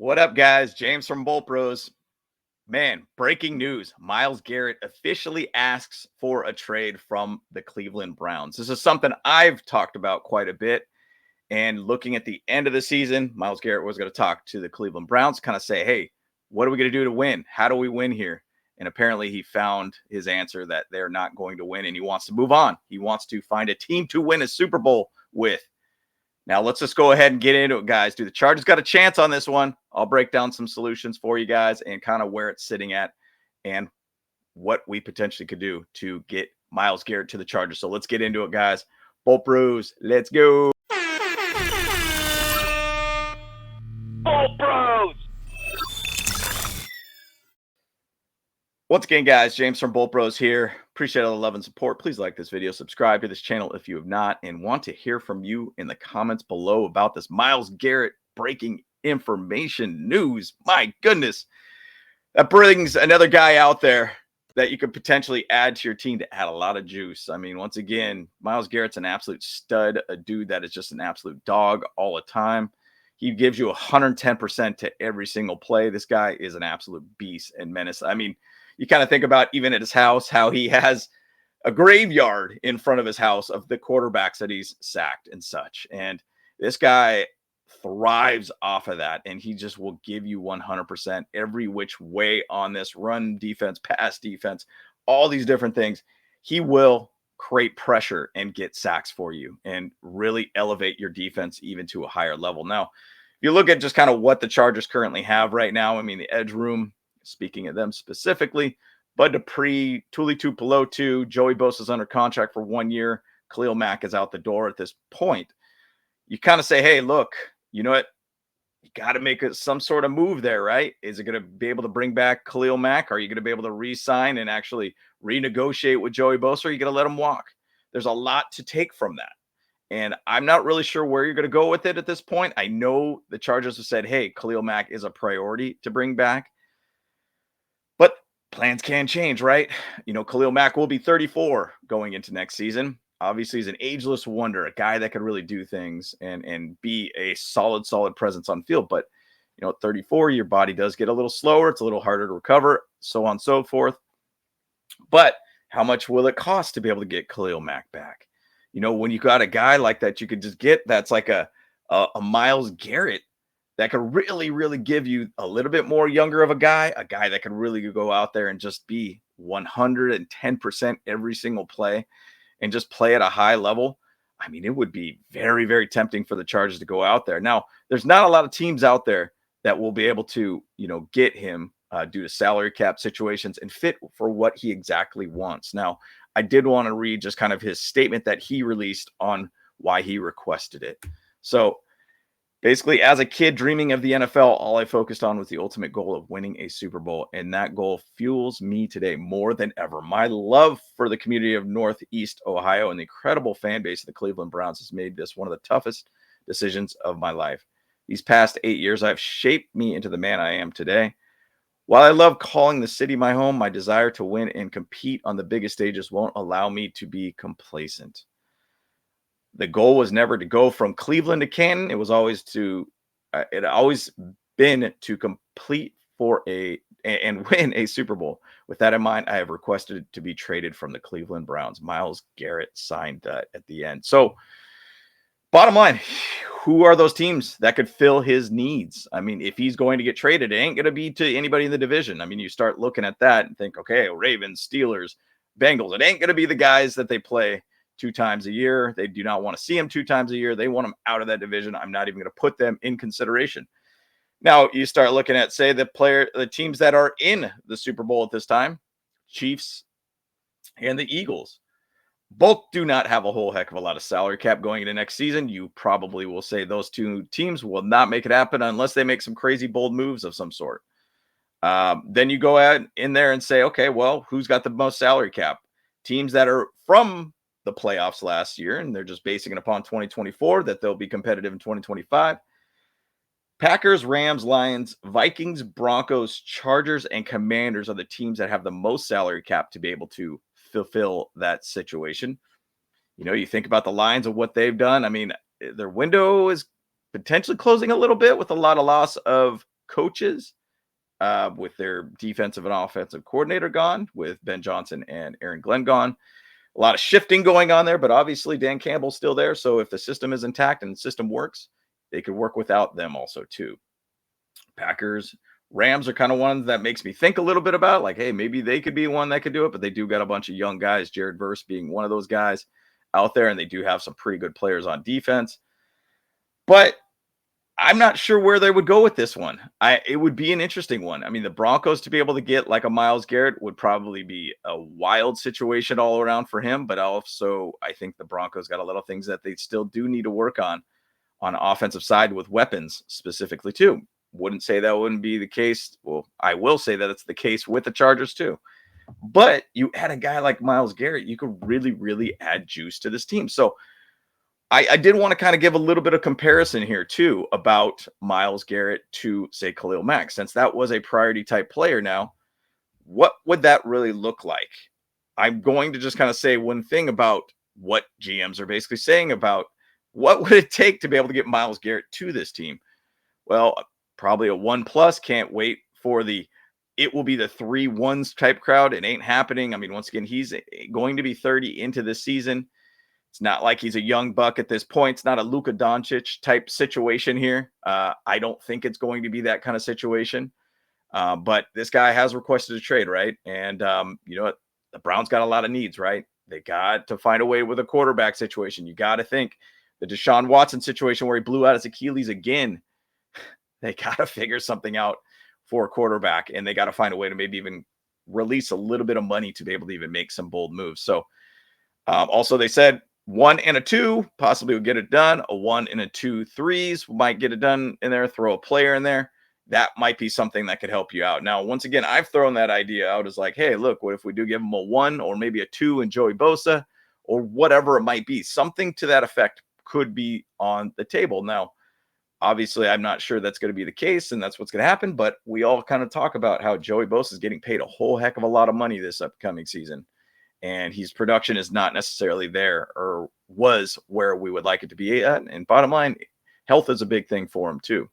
What up, guys? James from Bolt Bros. Man, breaking news. Myles Garrett officially asks for a trade from the Cleveland Browns. This is something I've talked about quite a bit. And looking at the end of the season, Myles Garrett was going to talk to the Cleveland Browns, kind of say, hey, what are we going to do to win? How do we win here? And apparently he found his answer that they're not going to win and he wants to move on. He wants to find a team to win a Super Bowl with. Now, let's just go ahead and get into it, guys. Do the Chargers got a chance on this one? I'll break down some solutions for you guys and kind of where it's sitting at and what we potentially could do to get Myles Garrett to the Chargers. So let's get into it, guys. Bolt Bros, let's go. Bolt Bros. Once again, guys, James from Bolt Bros here. Appreciate all the love and support. Please like this video, subscribe to this channel if you have not, and want to hear from you in the comments below about this Myles Garrett breaking information news. My goodness, that brings another guy out there that you could potentially add to your team to add a lot of juice. I mean, once again, Myles Garrett's an absolute stud, a dude that is just an absolute dog all the time. He gives you 110% to every single play. This guy is an absolute beast and menace. I mean, you kind of think about even at his house, how he has a graveyard in front of his house of the quarterbacks that he's sacked and such. And this guy thrives off of that. And he just will give you 100% every which way on this run defense, pass defense, all these different things. He will create pressure and get sacks for you and really elevate your defense even to a higher level. Now, if you look at just kind of what the Chargers currently have right now, I mean, the edge room, speaking of them specifically, Bud Dupree, Tuli Tuipulotu, Joey Bosa's under contract for 1 year. Khalil Mack is out the door at this point. You kind of say, hey, look, you know what? You got to make some sort of move there, right? Is it going to be able to bring back Khalil Mack? Are you going to be able to re-sign and actually renegotiate with Joey Bosa? Or are you going to let him walk? There's a lot to take from that. And I'm not really sure where you're going to go with it at this point. I know the Chargers have said, hey, Khalil Mack is a priority to bring back. But plans can change, right? You know, Khalil Mack will be 34 going into next season. Obviously, he's an ageless wonder, a guy that could really do things and be a solid presence on field. But, you know, at 34, your body does get a little slower. It's a little harder to recover, so on and so forth. But how much will it cost to be able to get Khalil Mack back? You know, when you got a guy like that, you could just get that's like a Myles Garrett that could really give you a little bit more younger of a guy that could really go out there and just be 110% every single play and just play at a high level. I mean, it would be very tempting for the Chargers to go out there. Now, there's not a lot of teams out there that will be able to, you know, get him due to salary cap situations and fit for what he exactly wants. Now, I did want to read just kind of his statement that he released on why he requested it. So, basically, as a kid dreaming of the NFL, all I focused on was the ultimate goal of winning a Super Bowl, and that goal fuels me today more than ever. My love for the community of Northeast Ohio and the incredible fan base of the Cleveland Browns has made this one of the toughest decisions of my life. These past 8 years have shaped me into the man I am today. While I love calling the city my home, my desire to win and compete on the biggest stages won't allow me to be complacent. The goal was never to go from Cleveland to Canton. It was always been to complete for and win a Super Bowl. With that in mind, I have requested to be traded from the Cleveland Browns. Myles Garrett signed at the end. So, bottom line, who are those teams that could fill his needs? I mean, if he's going to get traded, it ain't going to be to anybody in the division. I mean, you start looking at that and think, okay, Ravens, Steelers, Bengals. It ain't going to be the guys that they play 2 times a year. They do not want to see him 2 times a year. They want him out of that division. I'm not even going to put them in consideration. Now, you start looking at, say, the teams that are in the Super Bowl at this time, Chiefs and the Eagles. Both do not have a whole heck of a lot of salary cap going into next season. You probably will say those 2 teams will not make it happen unless they make some crazy bold moves of some sort. Then you go out in there and say, okay, well, who's got the most salary cap? Teams that are from the playoffs last year, and they're just basing it upon 2024, that they'll be competitive in 2025. Packers, Rams, Lions, Vikings, Broncos, Chargers, and Commanders are the teams that have the most salary cap to be able to fulfill that situation. You know, you think about the Lions of what they've done. I mean, their window is potentially closing a little bit with a lot of loss of coaches with their defensive and offensive coordinator gone, with Ben Johnson and Aaron Glenn gone. A lot of shifting going on there, but obviously Dan Campbell's still there. So if the system is intact and the system works, they could work without them also too. Packers, Rams are kind of one that makes me think a little bit about like, hey, maybe they could be one that could do it, but they do got a bunch of young guys, Jared Verse being one of those guys out there, and they do have some pretty good players on defense. But I'm not sure where they would go with this one. It would be an interesting one. I mean, the Broncos to be able to get like a Myles Garrett would probably be a wild situation all around for him. But also, I think the Broncos got a lot of things that they still do need to work on offensive side with weapons specifically too. Wouldn't say that wouldn't be the case. Well, I will say that it's the case with the Chargers too. But you add a guy like Myles Garrett, you could really, really add juice to this team. So I did want to kind of give a little bit of comparison here too about Myles Garrett to say Khalil Mack, since that was a priority type player. Now, what would that really look like? I'm going to just kind of say one thing about what GMs are basically saying about what would it take to be able to get Myles Garrett to this team. Well, probably a 1+. Can't wait for it will be the 3-1s type crowd. It ain't happening. I mean, once again, he's going to be 30 into this season. It's not like he's a young buck at this point. It's not a Luka Doncic type situation here. I don't think it's going to be that kind of situation. But this guy has requested a trade, right? And you know what? The Browns got a lot of needs, right? They got to find a way with a quarterback situation. You got to think the Deshaun Watson situation where he blew out his Achilles again. They got to figure something out for a quarterback, and they got to find a way to maybe even release a little bit of money to be able to even make some bold moves. So also they said 1 and a 2 possibly would get it done. A 1 and a 2 threes might get it done in there. Throw a player in there. That might be something that could help you out. Now, once again, I've thrown that idea out as like, hey, look, what if we do give him a 1 or maybe a 2 in Joey Bosa or whatever it might be? Something to that effect could be on the table. Now, obviously, I'm not sure that's going to be the case and that's what's going to happen, but we all kind of talk about how Joey Bosa is getting paid a whole heck of a lot of money this upcoming season. And his production is not necessarily there or was where we would like it to be at. And bottom line, health is a big thing for him too.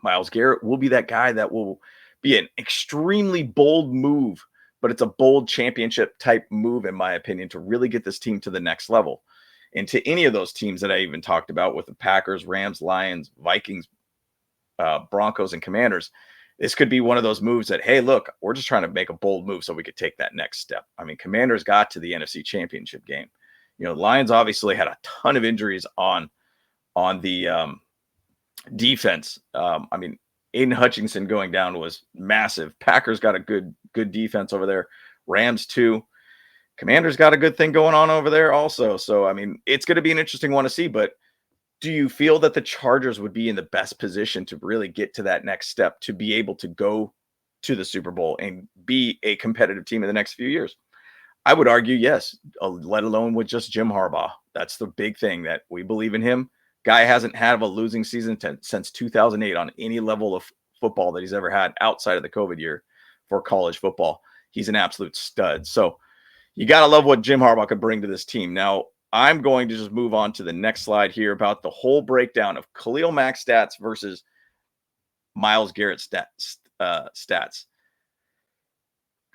Myles Garrett will be that guy that will be an extremely bold move, but it's a bold championship type move, in my opinion, to really get this team to the next level. And to any of those teams that I even talked about with the Packers, Rams, Lions, Vikings, Broncos, and Commanders, this could be one of those moves that, hey, look, we're just trying to make a bold move so we could take that next step. I mean, Commanders got to the NFC Championship game. You know, Lions obviously had a ton of injuries on the defense. I mean, Aiden Hutchinson going down was massive. Packers got a good defense over there. Rams too. Commanders got a good thing going on over there also. So, I mean, it's going to be an interesting one to see, but do you feel that the Chargers would be in the best position to really get to that next step, to be able to go to the Super Bowl and be a competitive team in the next few years? I would argue yes, let alone with just Jim Harbaugh. That's the big thing, that we believe in him. Guy hasn't had a losing season since 2008 on any level of football that he's ever had outside of the COVID year for college football. He's an absolute stud. So you got to love what Jim Harbaugh could bring to this team. Now, I'm going to just move on to the next slide here about the whole breakdown of Khalil Mack stats versus Myles Garrett stats.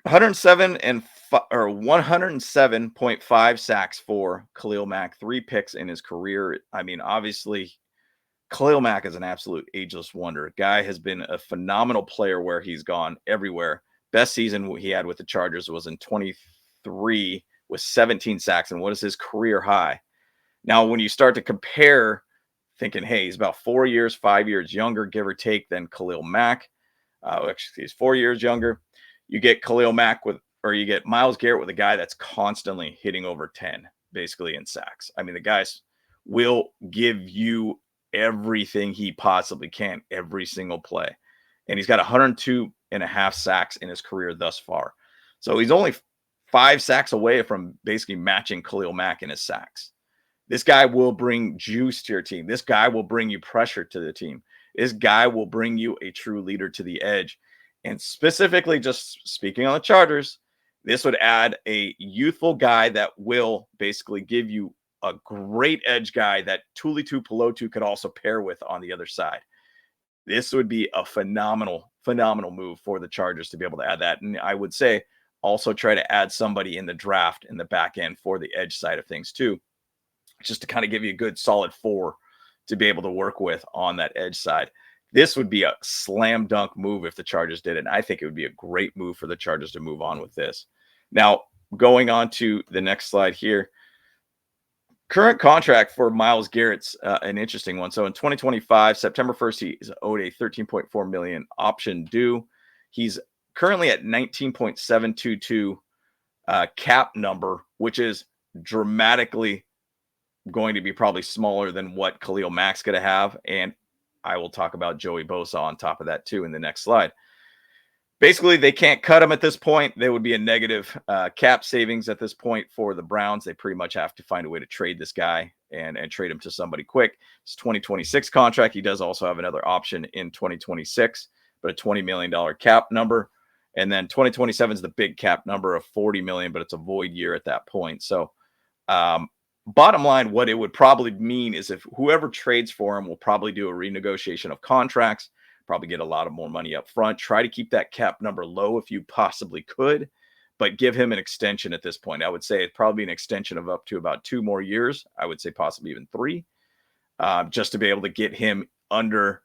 107.5 sacks for Khalil Mack, 3 picks in his career. I mean, obviously, Khalil Mack is an absolute ageless wonder. Guy has been a phenomenal player where he's gone everywhere. Best season he had with the Chargers was in 23 with 17 sacks. And what is his career high? Now, when you start to compare, thinking, hey, he's about 4 years, 5 years younger, give or take, than Khalil Mack. Actually, he's 4 years younger. You get Khalil Mack you get Myles Garrett with a guy that's constantly hitting over 10, basically, in sacks. I mean, the guys will give you everything he possibly can every single play. And he's got 102.5 sacks in his career thus far. So he's only 5 sacks away from basically matching Khalil Mack in his sacks. This guy will bring juice to your team. This guy will bring you pressure to the team. This guy will bring you a true leader to the edge. And specifically, just speaking on the Chargers, this would add a youthful guy that will basically give you a great edge guy that Tuli Tuipulotu could also pair with on the other side. this would be a phenomenal move for the Chargers to be able to add that. And I would say also try to add somebody in the draft in the back end for the edge side of things too, just to kind of give you a good solid 4 to be able to work with on that edge side. This would be a slam dunk move if the Chargers did it. And I think it would be a great move for the Chargers to move on with this. Now, going on to the next slide here. Current contract for Myles Garrett's an interesting one. So in 2025, September 1st, he is owed a $13.4 million option due. He's currently at 19.722 cap number, which is dramatically going to be probably smaller than what Khalil Mack's going to have. And I will talk about Joey Bosa on top of that too in the next slide. Basically, they can't cut him at this point. There would be a negative cap savings at this point for the Browns. They pretty much have to find a way to trade this guy and trade him to somebody quick. It's 2026 contract. He does also have another option in 2026, but a $20 million cap number. And then 2027 is the big cap number of $40 million, but it's a void year at that point. So bottom line, what it would probably mean is if whoever trades for him will probably do a renegotiation of contracts, probably get a lot of more money up front. Try to keep that cap number low if you possibly could, but give him an extension at this point. I would say it'd probably be an extension of up to about 2 more years. I would say possibly even 3, just to be able to get him under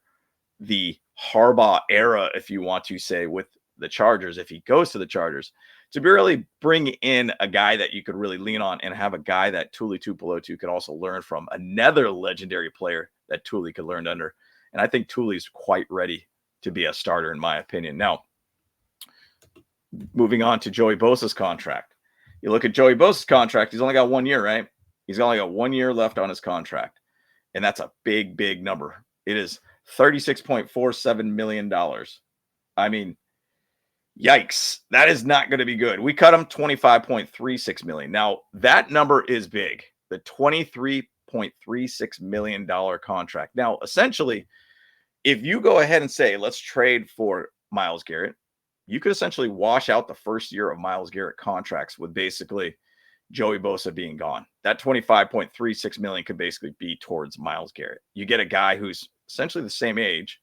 the Harbaugh era, if you want to say, with the Chargers, if he goes to the Chargers, to be really bring in a guy that you could really lean on and have a guy that Tuli Tuipulotu could also learn from, another legendary player that Tuli could learn under. And I think Tuli's quite ready to be a starter, in my opinion. Now, moving on to Joey Bosa's contract. You look at Joey Bosa's contract, he's only got 1 year, right? He's only got 1 year left on his contract. And that's a big, big number. It is $36.47 million. I mean, yikes. That is not going to be good. We cut him $25.36 million. Now, that number is big. The $23.36 million contract. Now, essentially, if you go ahead and say, let's trade for Myles Garrett, you could essentially wash out the first year of Myles Garrett contracts with basically Joey Bosa being gone. That $25.36 million could basically be towards Myles Garrett. You get a guy who's essentially the same age.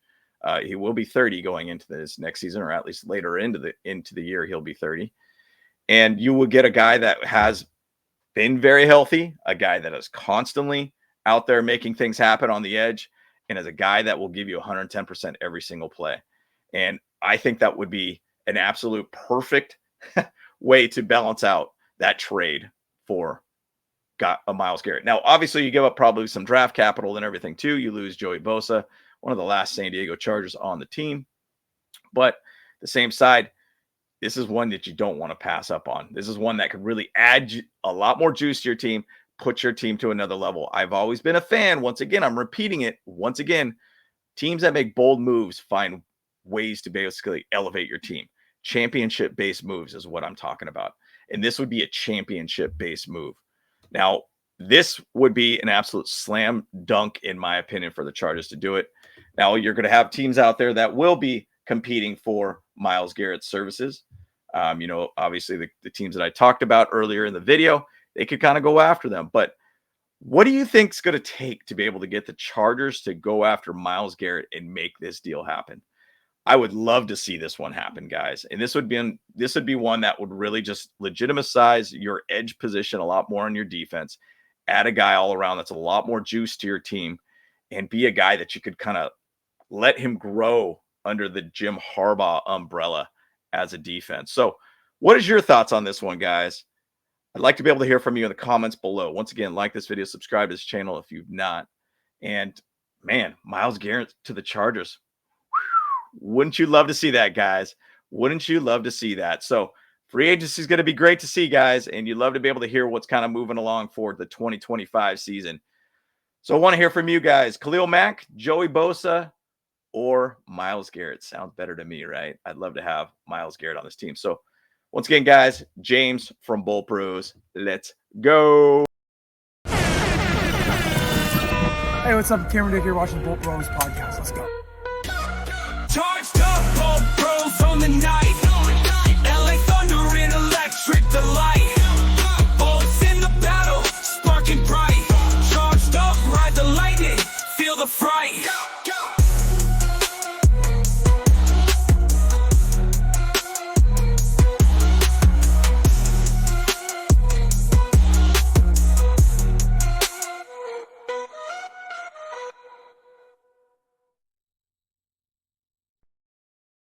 He will be 30 going into this next season, or at least later into the year, he'll be 30. And you will get a guy that has been very healthy, a guy that is constantly out there making things happen on the edge, and as a guy that will give you 110% every single play. And I think that would be an absolute perfect way to balance out that trade for a Myles Garrett. Now, obviously, you give up probably some draft capital and everything too. You lose Joey Bosa, one of the last San Diego Chargers on the team. But the same side, this is one that you don't want to pass up on. This is one that could really add a lot more juice to your team, put your team to another level. I've always been a fan. Once again, I'm repeating it. Once again, teams that make bold moves find ways to basically elevate your team. Championship-based moves is what I'm talking about. And this would be a championship-based move. Now, this would be an absolute slam dunk, in my opinion, for the Chargers to do it. Now, you're going to have teams out there that will be competing for Myles Garrett's services. Obviously, the teams that I talked about earlier in the video, they could kind of go after them. But what do you think is going to take to be able to get the Chargers to go after Myles Garrett and make this deal happen? I would love to see this one happen, guys. And this would be one that would really just legitimize your edge position a lot more on your defense. Add a guy all around that's a lot more juice to your team, and be a guy that you could kind of let him grow under the Jim Harbaugh umbrella as a defense. So what is your thoughts on this one, guys? I'd like to be able to hear from you in the comments below. Once again, like this video, subscribe to this channel if you've not. And man, Myles Garrett to the Chargers. Wouldn't you love to see that, guys? Wouldn't you love to see that? So free agency is going to be great to see, guys, and you'd love to be able to hear what's kind of moving along for the 2025 season. So I want to hear from you guys. Khalil Mack, Joey Bosa, or Myles Garrett. Sounds better to me, right? I'd love to have Myles Garrett on this team. So once again, guys, James from Bolt Bros. Let's go. Hey, what's up? Cameron Dick here watching Bolt Bros podcast. Let's go. Charged up, Bolt Bros on the night.